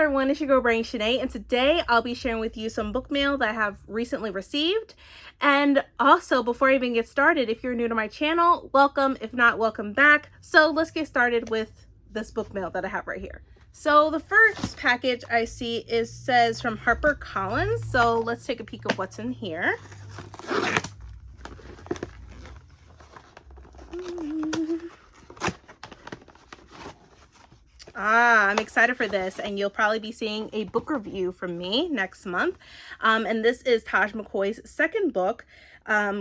everyone, it's your girl Brain Shanae, and today I'll be sharing with you some book mail that I have recently received. And also, before I even get started, if you're new to my channel, welcome. If not, welcome back. So let's get started with this book mail that I have right here. So the first package I see says from HarperCollins. So let's take a peek of what's in here. I'm excited for this, and you'll probably be seeing a book review from me next month. And this is Taj McCoy's second book,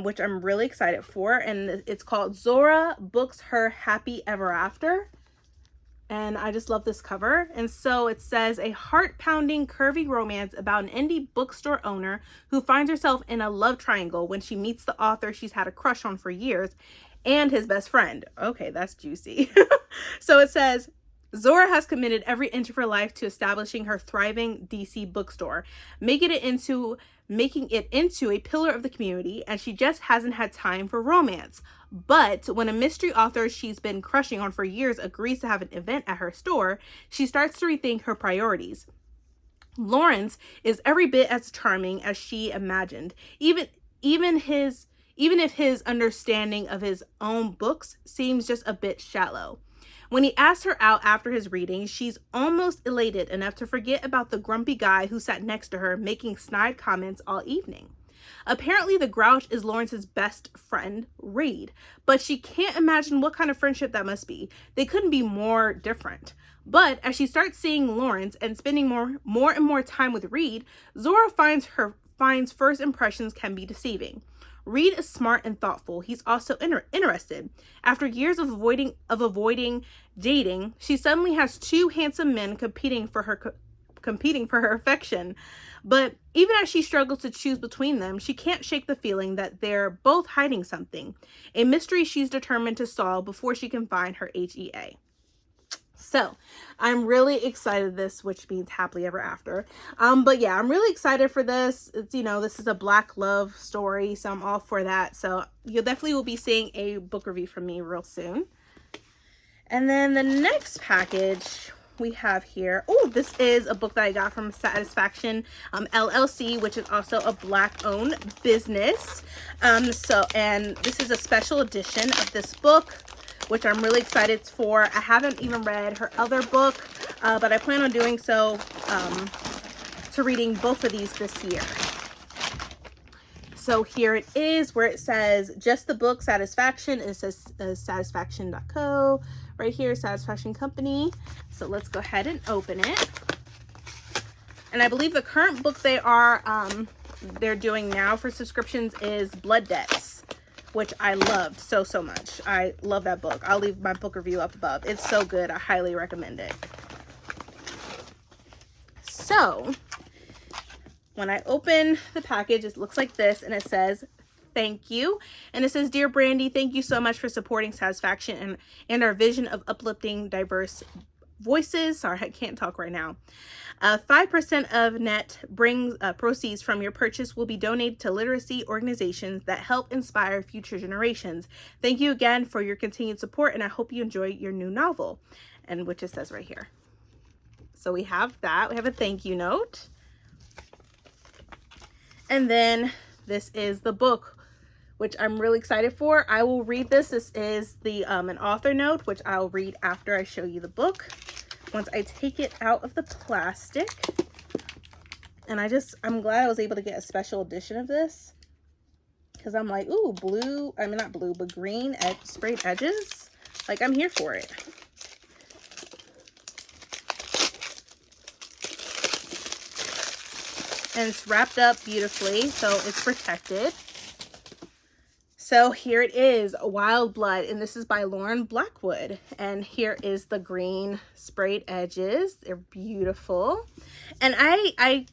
which I'm really excited for, and it's called Zora Books Her Happy Ever After. And I just love this cover. And so it says, a heart-pounding, curvy romance about an indie bookstore owner who finds herself in a love triangle when she meets the author she's had a crush on for years and his best friend. Okay, that's juicy. So it says, Zora has committed every inch of her life to establishing her thriving DC bookstore, making it into a pillar of the community, and she just hasn't had time for romance. But when a mystery author she's been crushing on for years agrees to have an event at her store, she starts to rethink her priorities. Lawrence is every bit as charming as she imagined, even if his understanding of his own books seems just a bit shallow. When he asks her out after his reading, she's almost elated enough to forget about the grumpy guy who sat next to her making snide comments all evening. Apparently, the grouch is Lawrence's best friend, Reed, but she can't imagine what kind of friendship that must be. They couldn't be more different. But as she starts seeing Lawrence and spending more and more time with Reed, Zora finds first impressions can be deceiving. Reed is smart and thoughtful. He's also interested. After years of avoiding dating, she suddenly has two handsome men competing for her affection. But even as she struggles to choose between them, she can't shake the feeling that they're both hiding something, a mystery she's determined to solve before she can find her HEA. So I'm really excited which means happily ever after. But yeah, I'm really excited for this. It's, this is a Black love story, so I'm all for that. So you definitely will be seeing a book review from me real soon. And then the next package we have here. Oh, this is a book that I got from Satisfaction LLC, which is also a Black owned business. And this is a special edition of this book, which I'm really excited for. I haven't even read her other book, but I plan on doing so, to reading both of these this year. So here it is, where it says just the book Satisfaction. It says satisfaction.co right here, Satisfaction Company. So let's go ahead and open it. And I believe the current book they're doing now for subscriptions is Blood Debts, which I loved so much. I love that book. I'll leave my book review up above. It's so good. I highly recommend it. So when I open the package, it looks like this, and it says, thank you. And it says, Dear Brandy, thank you so much for supporting Satisfaction and our vision of uplifting diverse voices. Sorry, I can't talk right now. 5% of net proceeds from your purchase will be donated to literacy organizations that help inspire future generations. Thank you again for your continued support, and I hope you enjoy your new novel. And which it says right here. So we have that. We have a thank you note. And then this is the book, which I'm really excited for. I will read this. This is the an author note, which I'll read after I show you the book, once I take it out of the plastic. And I'm glad I was able to get a special edition of this, because I'm like, ooh, not blue, but green sprayed edges. Like, I'm here for it. And it's wrapped up beautifully, so it's protected. So here it is, Wild Blood, and this is by Lauren Blackwood. And here is the green sprayed edges. They're beautiful. And I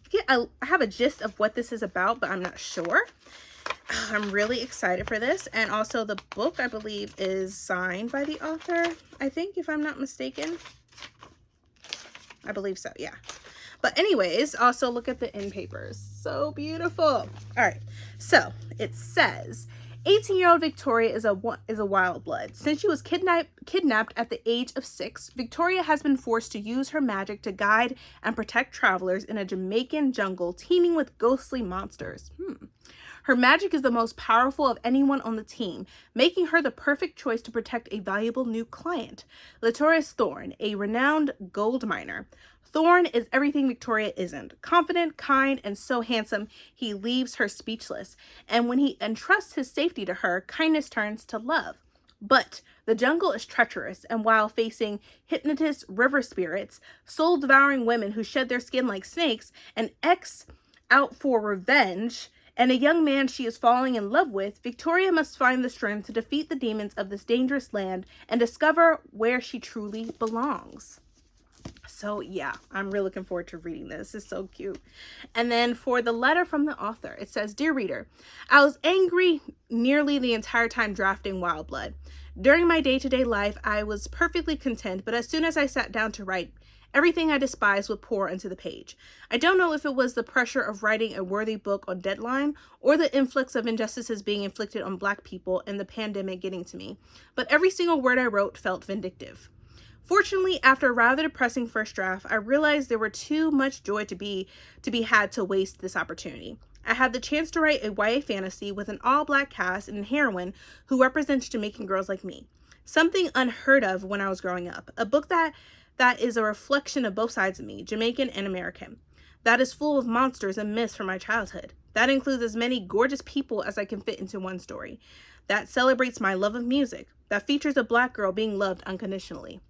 have a gist of what this is about, but I'm not sure. I'm really excited for this. And also the book, I believe, is signed by the author, I think, if I'm not mistaken. I believe so, yeah. But anyways, also look at the end papers. So beautiful. All right, so it says, 18-year-old Victoria is a wild blood. Since she was kidnapped at the age of 6, Victoria has been forced to use her magic to guide and protect travelers in a Jamaican jungle teeming with ghostly monsters. Her magic is the most powerful of anyone on the team, making her the perfect choice to protect a valuable new client, Latorius Thorne, a renowned gold miner. Thorne is everything Victoria isn't. Confident, kind, and so handsome, he leaves her speechless. And when he entrusts his safety to her, kindness turns to love. But the jungle is treacherous, and while facing hypnotist river spirits, soul-devouring women who shed their skin like snakes, an ex out for revenge, and a young man she is falling in love with, Victoria must find the strength to defeat the demons of this dangerous land and discover where she truly belongs. So yeah, I'm really looking forward to reading this. It's so cute. And then for the letter from the author, it says, "Dear reader, I was angry nearly the entire time drafting Wild Blood. During my day-to-day life, I was perfectly content, but as soon as I sat down to write, everything I despised would pour into the page. I don't know if it was the pressure of writing a worthy book on deadline or the influx of injustices being inflicted on Black people and the pandemic getting to me, but every single word I wrote felt vindictive. Fortunately, after a rather depressing first draft, I realized there were too much joy to be had to waste this opportunity. I had the chance to write a YA fantasy with an all-Black cast and a heroine who represents Jamaican girls like me. Something unheard of when I was growing up. A book that is a reflection of both sides of me, Jamaican and American. That is full of monsters and myths from my childhood. That includes as many gorgeous people as I can fit into one story. That celebrates my love of music. That features a Black girl being loved unconditionally.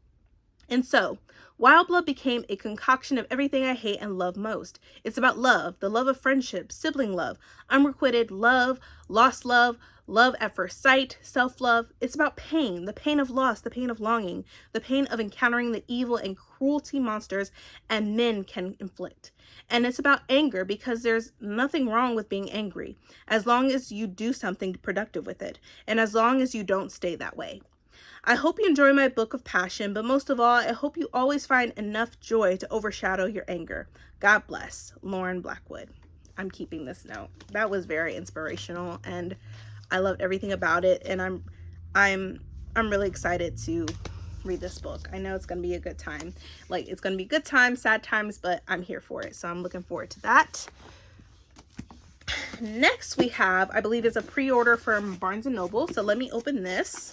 And so, Wild Blood became a concoction of everything I hate and love most. It's about love, the love of friendship, sibling love, unrequited love, lost love, love at first sight, self-love. It's about pain, the pain of loss, the pain of longing, the pain of encountering the evil and cruelty monsters and men can inflict. And it's about anger because there's nothing wrong with being angry, as long as you do something productive with it, and as long as you don't stay that way. I hope you enjoy my book of passion, but most of all, I hope you always find enough joy to overshadow your anger. God bless, Lauren Blackwood." I'm keeping this note. That was very inspirational, and I loved everything about it. And I'm really excited to read this book. I know it's gonna be a good time. Like, it's gonna be good times, sad times, but I'm here for it. So I'm looking forward to that. Next we have, I believe, is a pre-order from Barnes & Noble. So let me open this.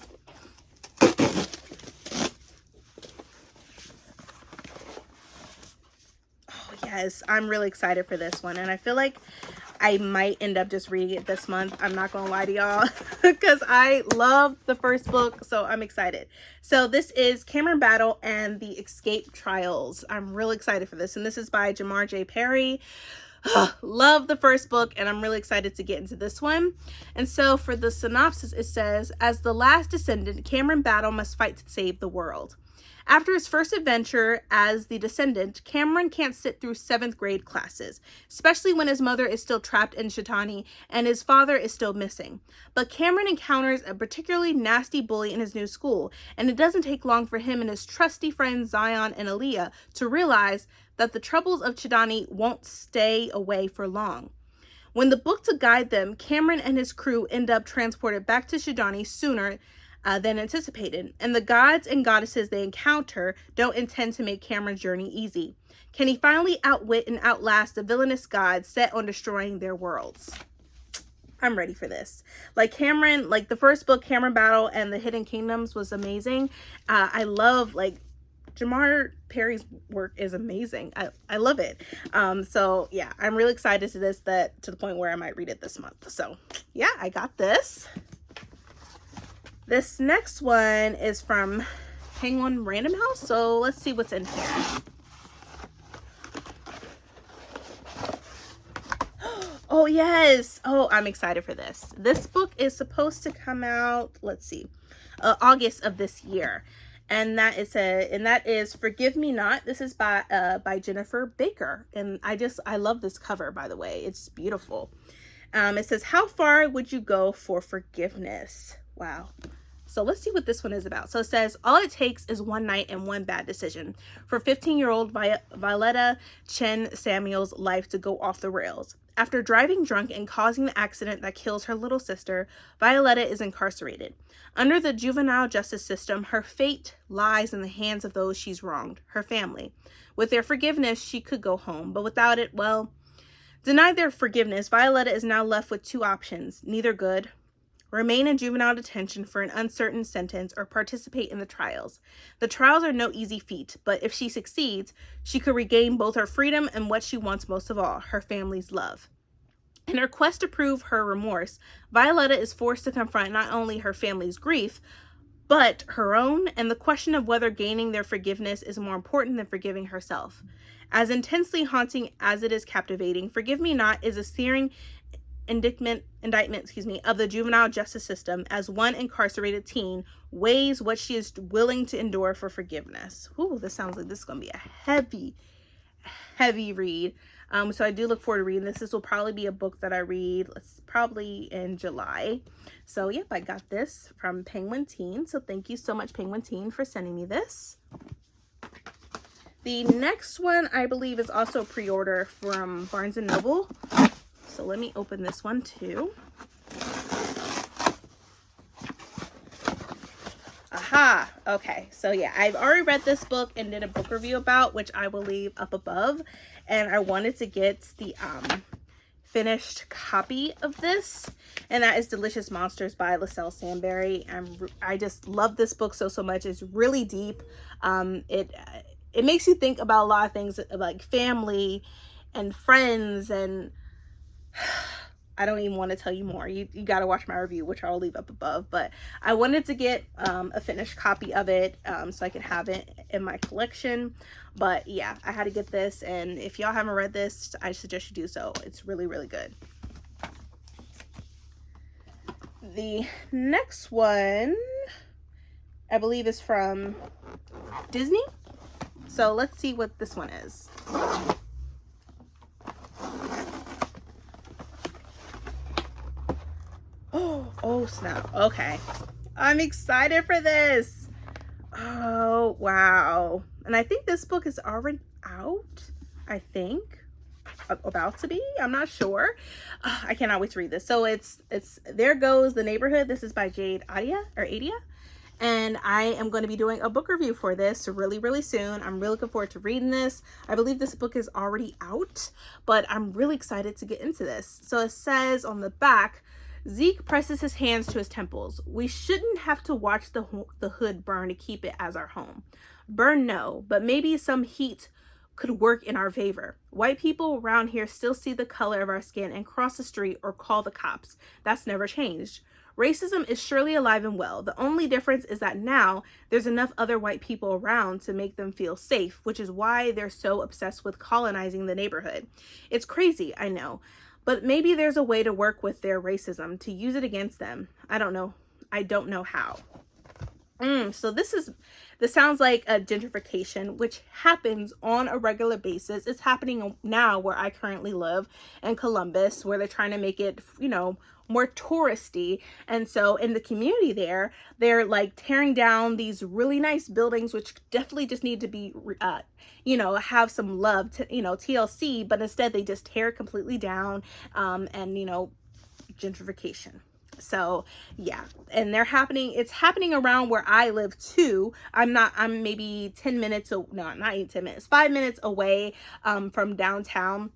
Yes, I'm really excited for this one, and I feel like I might end up just reading it this month. I'm not gonna lie to y'all because I love the first book, so I'm excited. So this is Cameron Battle and the Escape Trials. I'm really excited for this, and this is by Jamar J. Perry. Love the first book, and I'm really excited to get into this one. And so for the synopsis, it says, as the last descendant, Cameron Battle must fight to save the world. After his first adventure as the descendant, Cameron can't sit through 7th grade classes, especially when his mother is still trapped in Shetani and his father is still missing. But Cameron encounters a particularly nasty bully in his new school, and it doesn't take long for him and his trusty friends Zion and Aaliyah to realize that the troubles of Shetani won't stay away for long. When the book to guide them, Cameron and his crew end up transported back to Shetani sooner than anticipated, and the gods and goddesses they encounter don't intend to make Cameron's journey easy. Can he finally outwit and outlast the villainous gods set on destroying their worlds? I'm ready for this. Like Cameron, like the first book, Cameron Battle and the Hidden Kingdoms, was amazing. I love, like, Jamar Perry's work is amazing. I love it. So yeah, I'm really excited to this, to the point where I might read it this month. So yeah, I got this. This next one is from Penguin Random House, so let's see what's in here. Oh yes! Oh, I'm excited for this. This book is supposed to come out, let's see, August of this year, and that is Forgive Me Not. This is by Jennifer Baker, and I love this cover, by the way. It's beautiful. It says, how far would you go for forgiveness? Wow. So let's see what this one is about. So it says, all it takes is one night and one bad decision for 15-year-old Violetta Chen Samuel's life to go off the rails. After driving drunk and causing the accident that kills her little sister, Violetta is incarcerated. Under the juvenile justice system, her fate lies in the hands of those she's wronged, her family. With their forgiveness, she could go home, but without it, well, denied their forgiveness, Violetta is now left with two options, neither good: remain in juvenile detention for an uncertain sentence, or participate in the trials. The trials are no easy feat, but if she succeeds, she could regain both her freedom and what she wants most of all, her family's love. In her quest to prove her remorse, Violetta is forced to confront not only her family's grief, but her own, and the question of whether gaining their forgiveness is more important than forgiving herself. As intensely haunting as it is captivating, Forgive Me Not is a searing indictment of the juvenile justice system as one incarcerated teen weighs what she is willing to endure for forgiveness. Ooh, this sounds like this is going to be a heavy read. So I do look forward to reading this. This will probably be a book that I read probably in July. So yep, I got this from Penguin Teen. So thank you so much, Penguin Teen, for sending me this. The next one I believe is also a pre-order from Barnes & Noble. So let me open this one too. Aha! Okay, so yeah, I've already read this book and did a book review about, which I will leave up above. And I wanted to get the finished copy of this, and that is Delicious Monsters by LaSalle Sandberry. I just love this book so much. It's really deep. It makes you think about a lot of things like family and friends, and I don't even want to tell you more. You got to watch my review, which I'll leave up above. But I wanted to get a finished copy of it so I can have it in my collection. But yeah, I had to get this. And if y'all haven't read this, I suggest you do so. It's really, really good. The next one, I believe, is from Disney. So let's see what this one is. Oh snap. Okay. I'm excited for this. Oh, wow. And I think this book is already out. I think. About to be. I'm not sure. I cannot wait to read this. So it's There Goes the Neighborhood. This is by Jade Adia. And I am going to be doing a book review for this really, really soon. I'm really looking forward to reading this. I believe this book is already out, but I'm really excited to get into this. So it says on the back, Zeke presses his hands to his temples. We shouldn't have to watch the hood burn to keep it as our home. Burn, no, but maybe some heat could work in our favor. White people around here still see the color of our skin and cross the street or call the cops. That's never changed. Racism is surely alive and well. The only difference is that now there's enough other white people around to make them feel safe, which is why they're so obsessed with colonizing the neighborhood. It's crazy, I know, but maybe there's a way to work with their racism, to use it against them. I don't know how. So this sounds like a gentrification, which happens on a regular basis. It's happening now where I currently live in Columbus, where they're trying to make it, more touristy. And so in the community there, they're like tearing down these really nice buildings, which definitely just need to be, have some love to, TLC, but instead they just tear it completely down, and, gentrification. So yeah, and it's happening around where I live too. I'm maybe 10 minutes, no, not even 10 minutes, 5 minutes away from downtown.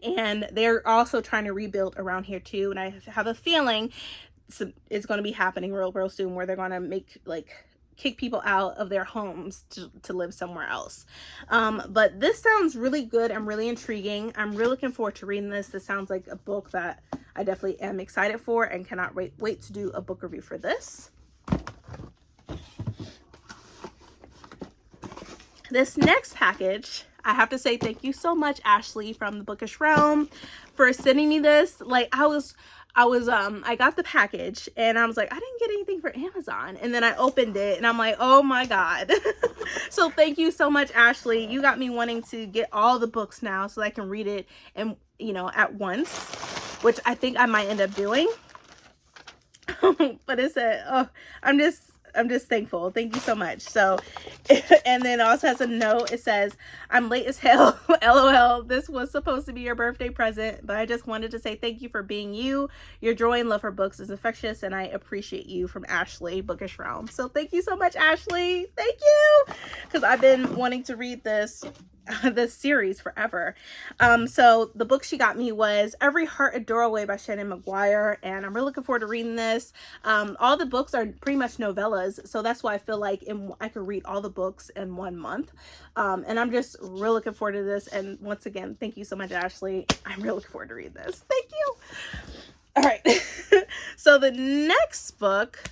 And they're also trying to rebuild around here too. And I have a feeling it's going to be happening real soon, where they're going to kick people out of their homes to live somewhere else. But this sounds really good and really intriguing. I'm really looking forward to reading this. This sounds like a book that I definitely am excited for and cannot wait to do a book review for this. This next package, I have to say thank you so much, Ashley from the Bookish Realm, for sending me this. I got the package and I was like, I didn't get anything for Amazon. And then I opened it and I'm like, oh my God. So thank you so much, Ashley. You got me wanting to get all the books now so I can read it and, at once, which I think I might end up doing. But it said, oh, I'm just thankful. Thank you so much. So, and then it also has a note. It says, I'm late as hell. LOL. This was supposed to be your birthday present, but I just wanted to say thank you for being you. Your joy and love for books is infectious, and I appreciate you, from Ashley, Bookish Realm. So thank you so much, Ashley. Thank you. Because I've been wanting to read this series forever. So the book she got me was Every Heart a Doorway by Shannon McGuire, and I'm really looking forward to reading this. All the books are pretty much novellas, so that's why I feel like I could read all the books in 1 month. And I'm just really looking forward to this. And once again, thank you so much, Ashley. I'm really looking forward to read this. Thank you. All right. So the next book,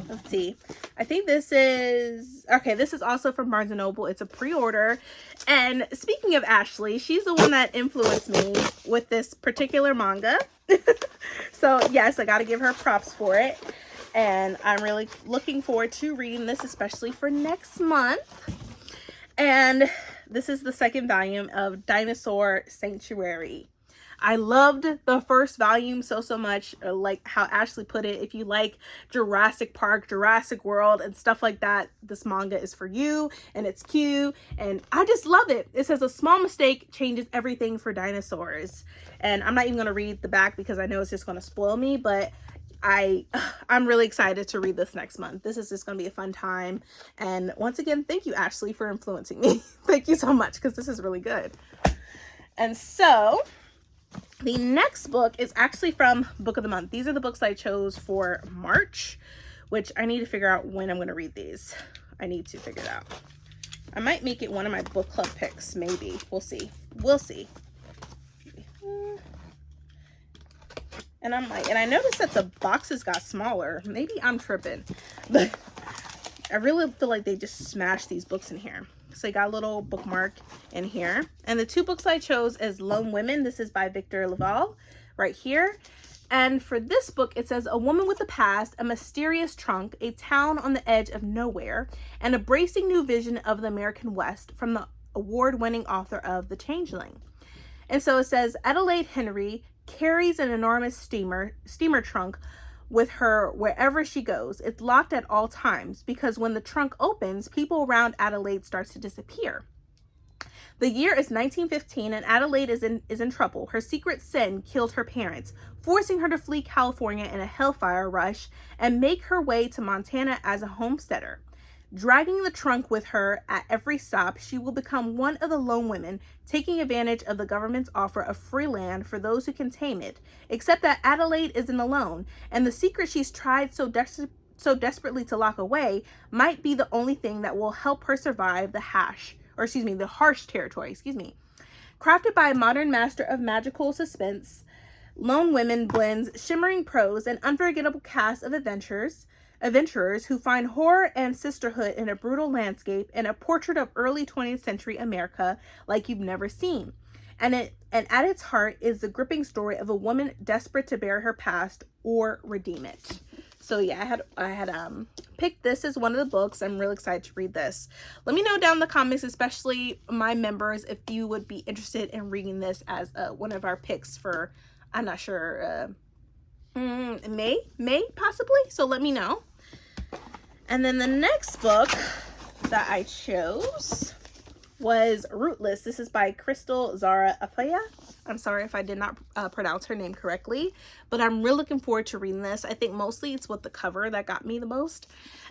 let's see. I think this is also from Barnes & Noble. It's a pre-order. And speaking of Ashley, she's the one that influenced me with this particular manga. So yes, I got to give her props for it. And I'm really looking forward to reading this, especially for next month. And this is the second volume of Dinosaur Sanctuary. I loved the first volume so much, like how Ashley put it. If you like Jurassic Park, Jurassic World, and stuff like that, this manga is for you, and it's cute, and I just love it. It says a small mistake changes everything for dinosaurs. And I'm not even going to read the back because I know it's just going to spoil me, but I'm really excited to read this next month. This is just going to be a fun time. And once again, thank you, Ashley, for influencing me. Thank you so much, because this is really good. And so the next book is actually from Book of the Month. These are the books I chose for March, which I need to figure out when I'm going to read these. I need to figure it out. I might make it one of my book club picks, maybe. We'll see. We'll see. And I noticed that the boxes got smaller. Maybe I'm tripping, but I really feel like they just smashed these books in here. So I got a little bookmark in here. And the two books I chose is Lone Women. This is by Victor Laval right here. And for this book, it says, a woman with a past, a mysterious trunk, a town on the edge of nowhere, and a bracing new vision of the American West, from the award-winning author of The Changeling. And so it says, Adelaide Henry carries an enormous steamer trunk with her wherever she goes. It's locked at all times because when the trunk opens, people around Adelaide starts to disappear. The year is 1915 and Adelaide is in trouble. Her secret sin killed her parents, forcing her to flee California in a hellfire rush and make her way to Montana as a homesteader. Dragging the trunk with her at every stop, she will become one of the lone women, taking advantage of the government's offer of free land for those who can tame it. Except that Adelaide isn't alone, and the secret she's tried so desperately to lock away might be the only thing that will help her survive the harsh territory. Crafted by a modern master of magical suspense, Lone Women blends shimmering prose and unforgettable cast of adventurers who find horror and sisterhood in a brutal landscape and a portrait of early 20th century America like you've never seen. And at its heart is the gripping story of a woman desperate to bear her past or redeem it. So yeah, I had picked this as one of the books. I'm really excited to read this. Let me know down in the comments, especially my members, if you would be interested in reading this as one of our picks for, I'm not sure, May possibly. So let me know. And then the next book that I chose was Rootless. This is by Crystal Zara Afaya. I'm sorry if I did not pronounce her name correctly, but I'm really looking forward to reading this. I think mostly it's with the cover that got me the most.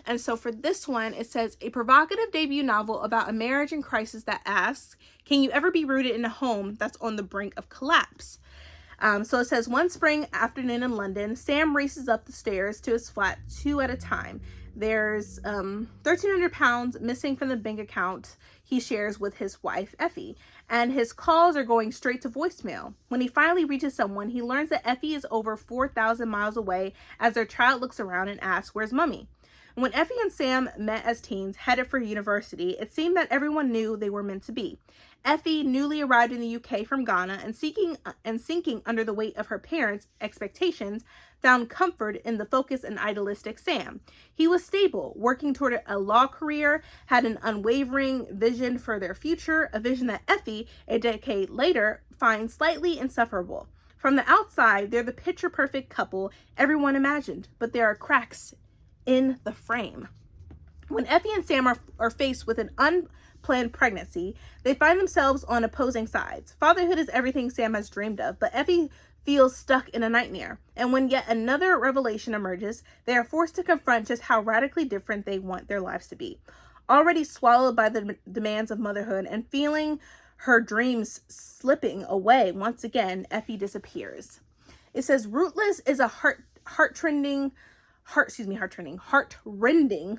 And so for this one, it says, a provocative debut novel about a marriage in crisis that asks, can you ever be rooted in a home that's on the brink of collapse? So it says, one spring afternoon in London, Sam races up the stairs to his flat 2 at a time. There's £1,300 missing from the bank account he shares with his wife, Effie, and his calls are going straight to voicemail. When he finally reaches someone, he learns that Effie is over 4,000 miles away as their child looks around and asks, where's Mummy? When Effie and Sam met as teens, headed for university, it seemed that everyone knew they were meant to be. Effie, newly arrived in the UK from Ghana and sinking under the weight of her parents' expectations, found comfort in the focused and idealistic Sam. He was stable, working toward a law career, had an unwavering vision for their future, a vision that Effie, a decade later, finds slightly insufferable. From the outside, they're the picture-perfect couple everyone imagined, but there are cracks in the frame. When Effie and Sam are faced with an unplanned pregnancy, they find themselves on opposing sides. Fatherhood is everything Sam has dreamed of, but Effie feels stuck in a nightmare. And when yet another revelation emerges, they are forced to confront just how radically different they want their lives to be. Already swallowed by the demands of motherhood and feeling her dreams slipping away, once again, Effie disappears. It says, Rootless is a heart-rending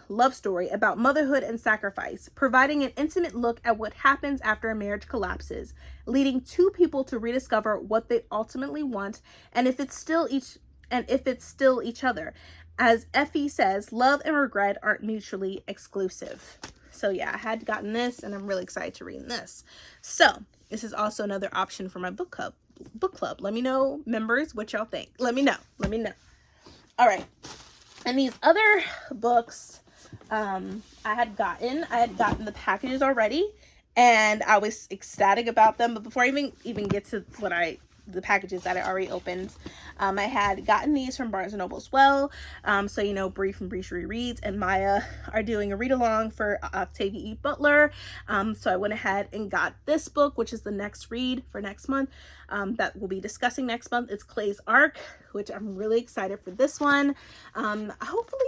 love story about motherhood and sacrifice, providing an intimate look at what happens after a marriage collapses, leading two people to rediscover what they ultimately want and if it's still each other. As Effie says, love and regret aren't mutually exclusive. So yeah, I had gotten this and I'm really excited to read this. So this is also another option for my book club. Let me know, members, what y'all think. Let me know. All right. And these other books, I had gotten the packages already, and I was ecstatic about them. But before I even get to the packages that I already opened, I had gotten these from Barnes & Noble as well. So, Bree from Breach Rereads and Maya are doing a read-along for Octavia E Butler. So I went ahead and got this book, which is the next read for next month, that we'll be discussing next month. It's Clay's Arc, which I'm really excited for this one. Hopefully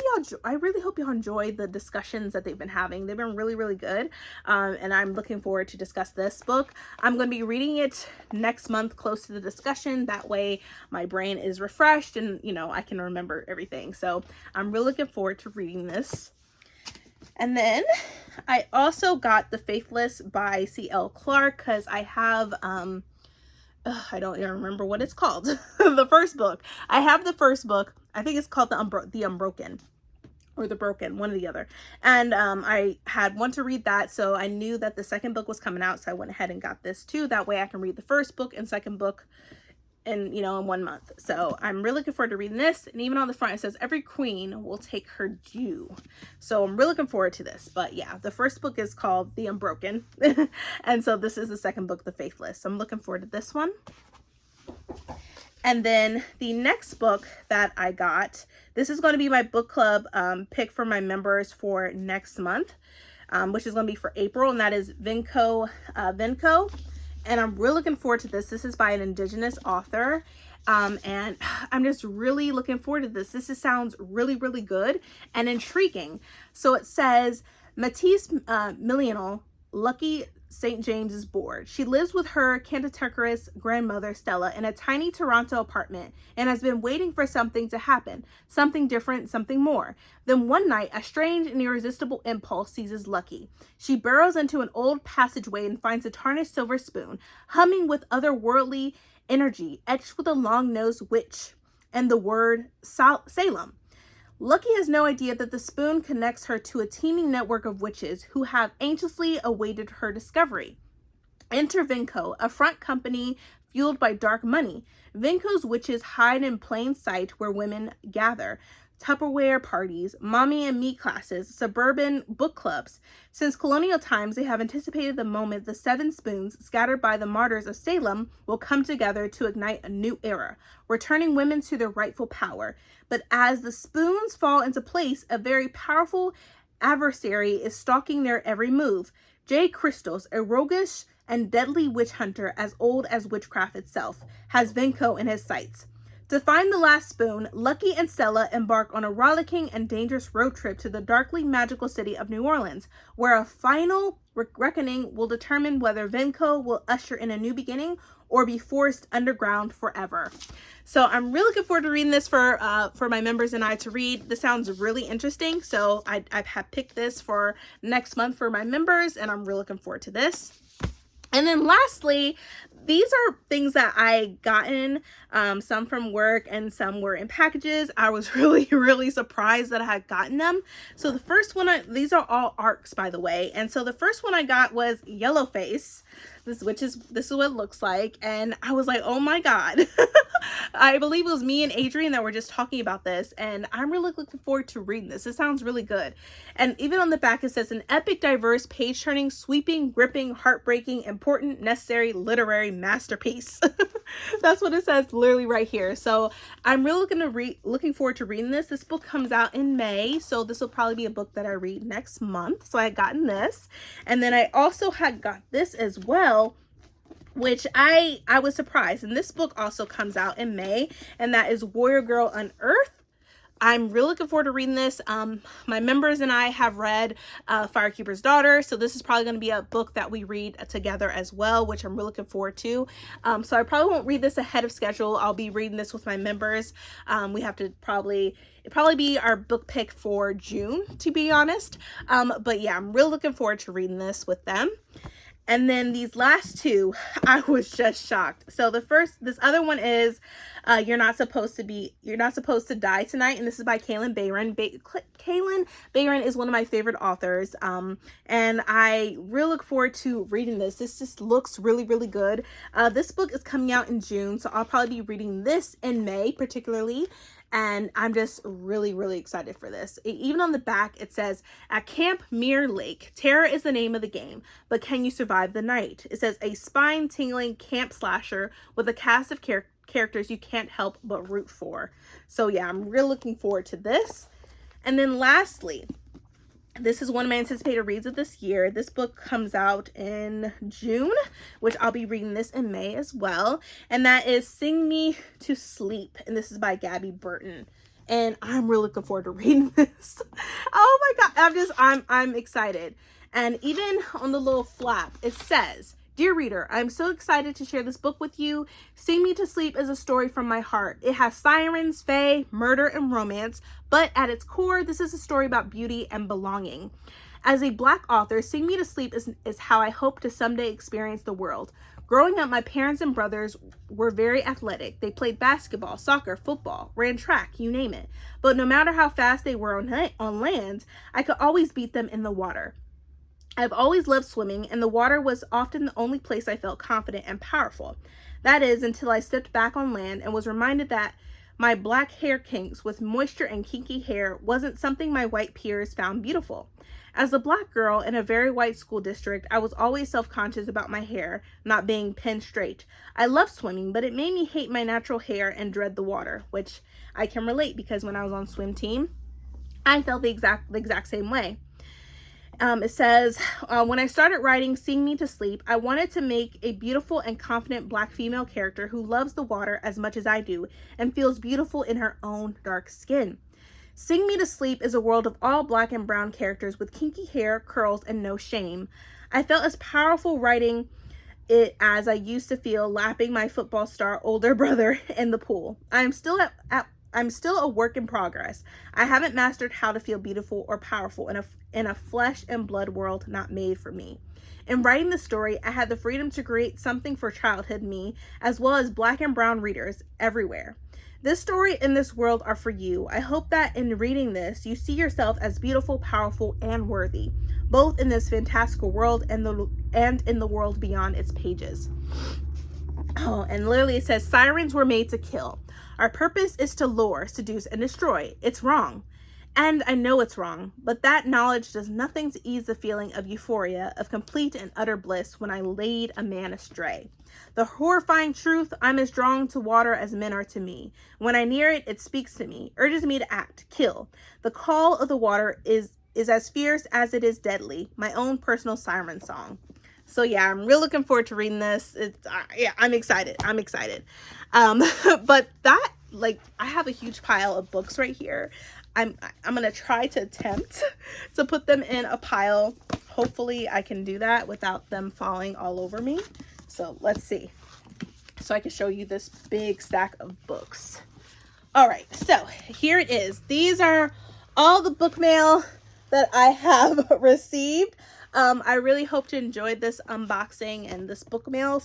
I really hope y'all enjoy the discussions that they've been having. They've been really, really good. And I'm looking forward to discuss this book. I'm going to be reading it next month close to the discussion. That way my brain is refreshed and, I can remember everything. So I'm really looking forward to reading this. And then I also got The Faithless by C.L. Clark because I have, I don't even remember what it's called. The first book. I have the first book. I think it's called The Unbroken or The Broken, one or the other. And I had wanted to read that, so I knew that the second book was coming out, so I went ahead and got this too. That way I can read the first book and second book in 1 month. So I'm really looking forward to reading this. And even on the front it says every queen will take her due. So I'm really looking forward to this. But yeah, the first book is called The Unbroken. And so this is the second book, The Faithless. So I'm looking forward to this one. And then the next book that I got, this is going to be my book club pick for my members for next month, which is going to be for April, and that is Vinco. And I'm really looking forward to this. This is by an Indigenous author. And I'm just really looking forward to this. This sounds really, really good and intriguing. So it says, Matisse Millional, Lucky St. James is bored. She lives with her cantankerous grandmother, Stella, in a tiny Toronto apartment and has been waiting for something to happen. Something different, something more. Then one night, a strange and irresistible impulse seizes Lucky. She burrows into an old passageway and finds a tarnished silver spoon, humming with otherworldly energy, etched with a long-nosed witch and the word Salem. Lucky has no idea that the spoon connects her to a teeming network of witches who have anxiously awaited her discovery. Enter Vinco, a front company fueled by dark money. Vinco's witches hide in plain sight where women gather. Tupperware parties, mommy and me classes, suburban book clubs. Since colonial times, they have anticipated the moment the 7 spoons scattered by the martyrs of Salem will come together to ignite a new era, returning women to their rightful power. But as the spoons fall into place, a very powerful adversary is stalking their every move. Jay Christos, a roguish and deadly witch hunter as old as witchcraft itself, has Vinco in his sights. To find the last spoon, Lucky and Stella embark on a rollicking and dangerous road trip to the darkly magical city of New Orleans, where a final reckoning will determine whether Vinco will usher in a new beginning or be forced underground forever. So I'm really looking forward to reading this for my members and I to read. This sounds really interesting, so I have picked this for next month for my members, and I'm really looking forward to this. And then lastly, these are things that I gotten, some from work and some were in packages. I was really, really surprised that I had gotten them. So the first one, these are all arcs, by the way. And so the first one I got was Yellowface, this is what it looks like. And I was like, oh my God. I believe it was me and Adrian that were just talking about this, and I'm really looking forward to reading this. It sounds really good. And even on the back it says, an epic, diverse, page-turning, sweeping, gripping, heartbreaking, important, necessary, literary masterpiece. That's what it says literally right here. So I'm really looking forward to reading this. This book comes out in May, so this will probably be a book that I read next month. So I had gotten this, and then I also had got this as well, which I was surprised. And this book also comes out in May, and that is Warrior Girl Unearth. I'm really looking forward to reading this. My members and I have read Firekeeper's Daughter, so this is probably going to be a book that we read together as well, which I'm really looking forward to. So I probably won't read this ahead of schedule. I'll be reading this with my members. We have to probably be our book pick for June, to be honest. But yeah, I'm really looking forward to reading this with them. And then these last two, I was just shocked. So this other one is You're Not Supposed to Die Tonight, and this is by Kalynn Bayron. Kalynn Bayron is one of my favorite authors, and I really look forward to reading this. This just looks really, really good. This book is coming out in June, so I'll probably be reading this in May, particularly. And I'm just really, really excited for this. Even on the back, it says, at Camp Mirror Lake, terror is the name of the game, but can you survive the night? It says, a spine-tingling camp slasher with a cast of characters you can't help but root for. So yeah, I'm really looking forward to this. And then lastly, this is one of my anticipated reads of this year. This book comes out in June, which I'll be reading this in May as well. And that is Sing Me to Sleep. And this is by Gabby Burton. And I'm really looking forward to reading this. Oh my God. I'm excited. And even on the little flap, it says, Dear reader, I'm so excited to share this book with you. Sing Me to Sleep is a story from my heart. It has sirens, fae, murder, and romance, but at its core, this is a story about beauty and belonging. As a Black author, Sing Me to Sleep is how I hope to someday experience the world. Growing up, my parents and brothers were very athletic. They played basketball, soccer, football, ran track, you name it. But no matter how fast they were on land, I could always beat them in the water. I've always loved swimming, and the water was often the only place I felt confident and powerful. That is, until I stepped back on land and was reminded that my black hair kinks with moisture and kinky hair wasn't something my white peers found beautiful. As a Black girl in a very white school district, I was always self-conscious about my hair not being pinned straight. I loved swimming, but it made me hate my natural hair and dread the water, which I can relate because when I was on swim team, I felt the exact same way. It says, when I started writing Sing Me to Sleep, I wanted to make a beautiful and confident Black female character who loves the water as much as I do and feels beautiful in her own dark skin. Sing Me to Sleep is a world of all Black and brown characters with kinky hair, curls, and no shame. I felt as powerful writing it as I used to feel lapping my football star older brother in the pool. I'm still a work in progress. I haven't mastered how to feel beautiful or powerful in a flesh and blood world not made for me. In writing the story, I had the freedom to create something for childhood me, as well as Black and brown readers everywhere. This story and this world are for you. I hope that in reading this, you see yourself as beautiful, powerful, and worthy, both in this fantastical world and in the world beyond its pages. Oh, and literally it says, sirens were made to kill. Our purpose is to lure, seduce, and destroy. It's wrong. And I know it's wrong, but that knowledge does nothing to ease the feeling of euphoria, of complete and utter bliss when I laid a man astray. The horrifying truth, I'm as drawn to water as men are to me. When I near it, it speaks to me, urges me to act, kill. The call of the water is as fierce as it is deadly, my own personal siren song. So yeah, I'm really looking forward to reading this. I'm excited. But that, I have a huge pile of books right here. I'm gonna try to attempt to put them in a pile. Hopefully I can do that without them falling all over me. So let's see. So I can show you this big stack of books. All right, so here it is. These are all the book mail that I have received. I really hope you enjoyed this unboxing and this book mail.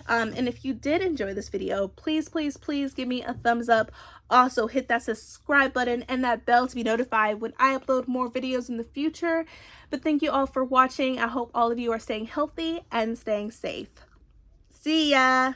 And if you did enjoy this video, please, please, please give me a thumbs up. Also, hit that subscribe button and that bell to be notified when I upload more videos in the future. But thank you all for watching. I hope all of you are staying healthy and staying safe. See ya!